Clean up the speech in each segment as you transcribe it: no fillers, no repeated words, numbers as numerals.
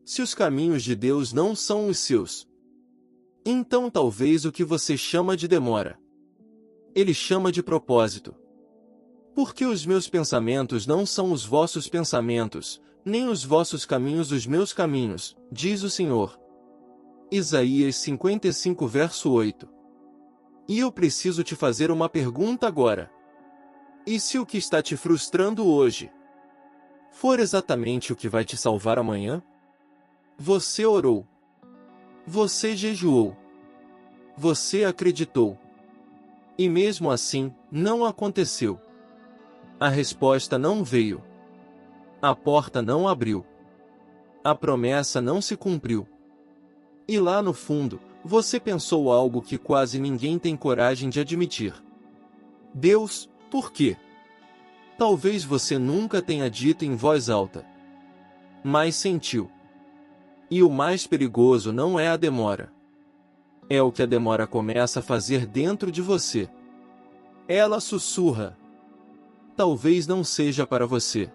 Se os caminhos de Deus não são os seus, então talvez o que você chama de demora, Ele chama de propósito. Porque os meus pensamentos não são os vossos pensamentos, nem os vossos caminhos os meus caminhos, diz o Senhor. Isaías 55 verso 8. E eu preciso te fazer uma pergunta agora. E se o que está te frustrando hoje for exatamente o que vai te salvar amanhã? Você orou. Você jejuou. Você acreditou. E mesmo assim, não aconteceu. A resposta não veio. A porta não abriu. A promessa não se cumpriu. E lá no fundo, você pensou algo que quase ninguém tem coragem de admitir. Deus, por quê? Talvez você nunca tenha dito em voz alta, mas sentiu. E o mais perigoso não é a demora. É o que a demora começa a fazer dentro de você. Ela sussurra. Talvez não seja para você.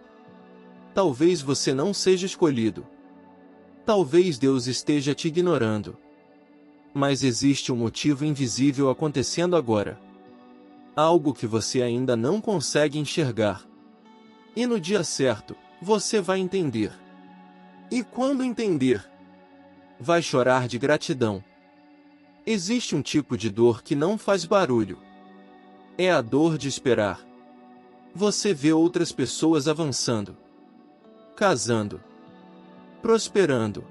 Talvez você não seja escolhido. Talvez Deus esteja te ignorando. Mas existe um motivo invisível acontecendo agora. Algo que você ainda não consegue enxergar. E no dia certo, você vai entender. E quando entender, vai chorar de gratidão. Existe um tipo de dor que não faz barulho. É a dor de esperar. Você vê outras pessoas avançando, casando, prosperando,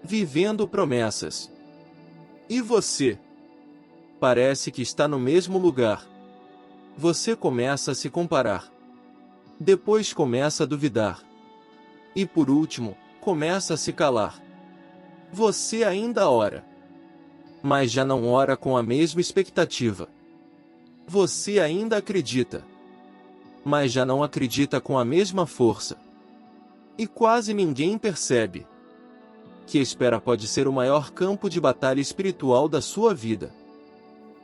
vivendo promessas. E você? Parece que está no mesmo lugar. Você começa a se comparar. Depois começa a duvidar. E por último, começa a se calar. Você ainda ora, mas já não ora com a mesma expectativa. Você ainda acredita, mas já não acredita com a mesma força. E quase ninguém percebe que a espera pode ser o maior campo de batalha espiritual da sua vida.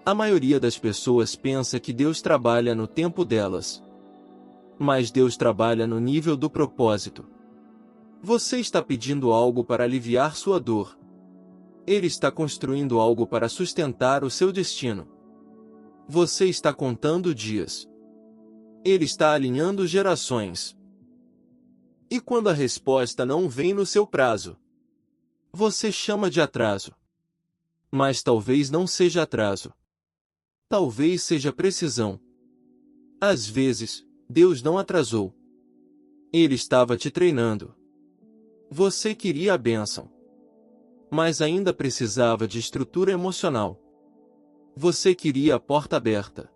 A maioria das pessoas pensa que Deus trabalha no tempo delas. Mas Deus trabalha no nível do propósito. Você está pedindo algo para aliviar sua dor. Ele está construindo algo para sustentar o seu destino. Você está contando dias. Ele está alinhando gerações. E quando a resposta não vem no seu prazo, você chama de atraso. Mas talvez não seja atraso. Talvez seja precisão. Às vezes, Deus não atrasou. Ele estava te treinando. Você queria a bênção, mas ainda precisava de estrutura emocional. Você queria a porta aberta,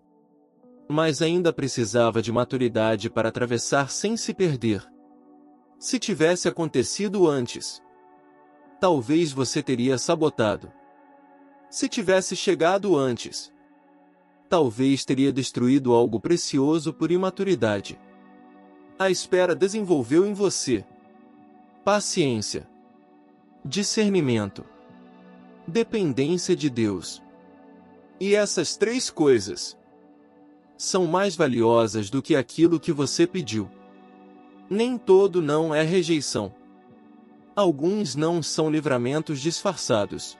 mas ainda precisava de maturidade para atravessar sem se perder. Se tivesse acontecido antes, talvez você teria sabotado. Se tivesse chegado antes, talvez teria destruído algo precioso por imaturidade. A espera desenvolveu em você paciência, discernimento, dependência de Deus. E essas três coisas são mais valiosas do que aquilo que você pediu. Nem todo não é rejeição. Alguns não são livramentos disfarçados.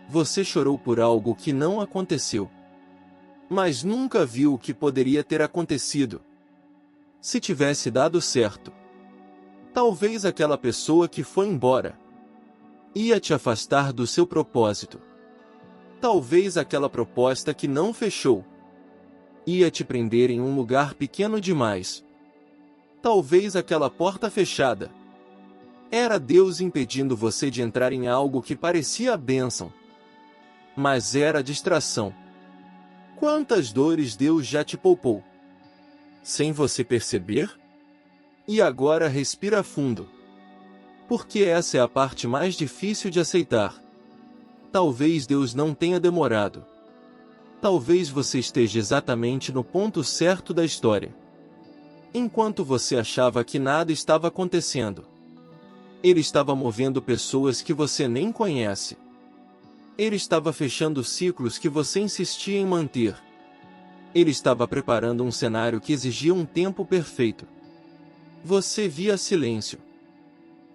Você chorou por algo que não aconteceu, mas nunca viu o que poderia ter acontecido se tivesse dado certo. Talvez aquela pessoa que foi embora ia te afastar do seu propósito. Talvez aquela proposta que não fechou ia te prender em um lugar pequeno demais. Talvez aquela porta fechada era Deus impedindo você de entrar em algo que parecia a bênção, mas era distração. Quantas dores Deus já te poupou sem você perceber? E agora respira fundo, porque essa é a parte mais difícil de aceitar. Talvez Deus não tenha demorado. Talvez você esteja exatamente no ponto certo da história. Enquanto você achava que nada estava acontecendo, Ele estava movendo pessoas que você nem conhece. Ele estava fechando ciclos que você insistia em manter. Ele estava preparando um cenário que exigia um tempo perfeito. Você via silêncio,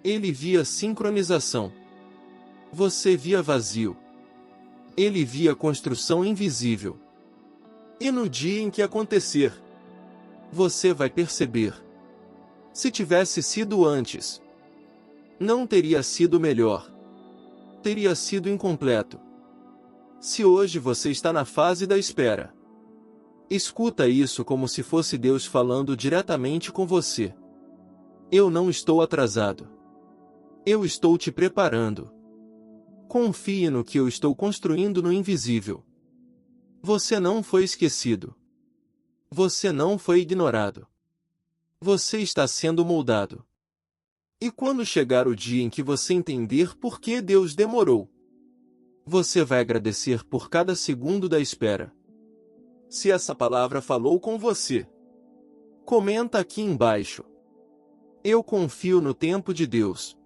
Ele via sincronização. Você via vazio. Ele via construção invisível. E no dia em que acontecer, você vai perceber. Se tivesse sido antes, não teria sido melhor. Teria sido incompleto. Se hoje você está na fase da espera, escuta isso como se fosse Deus falando diretamente com você. Eu não estou atrasado. Eu estou te preparando. Confie no que eu estou construindo no invisível. Você não foi esquecido. Você não foi ignorado. Você está sendo moldado. E quando chegar o dia em que você entender por que Deus demorou, você vai agradecer por cada segundo da espera. Se essa palavra falou com você, comenta aqui embaixo. Eu confio no tempo de Deus.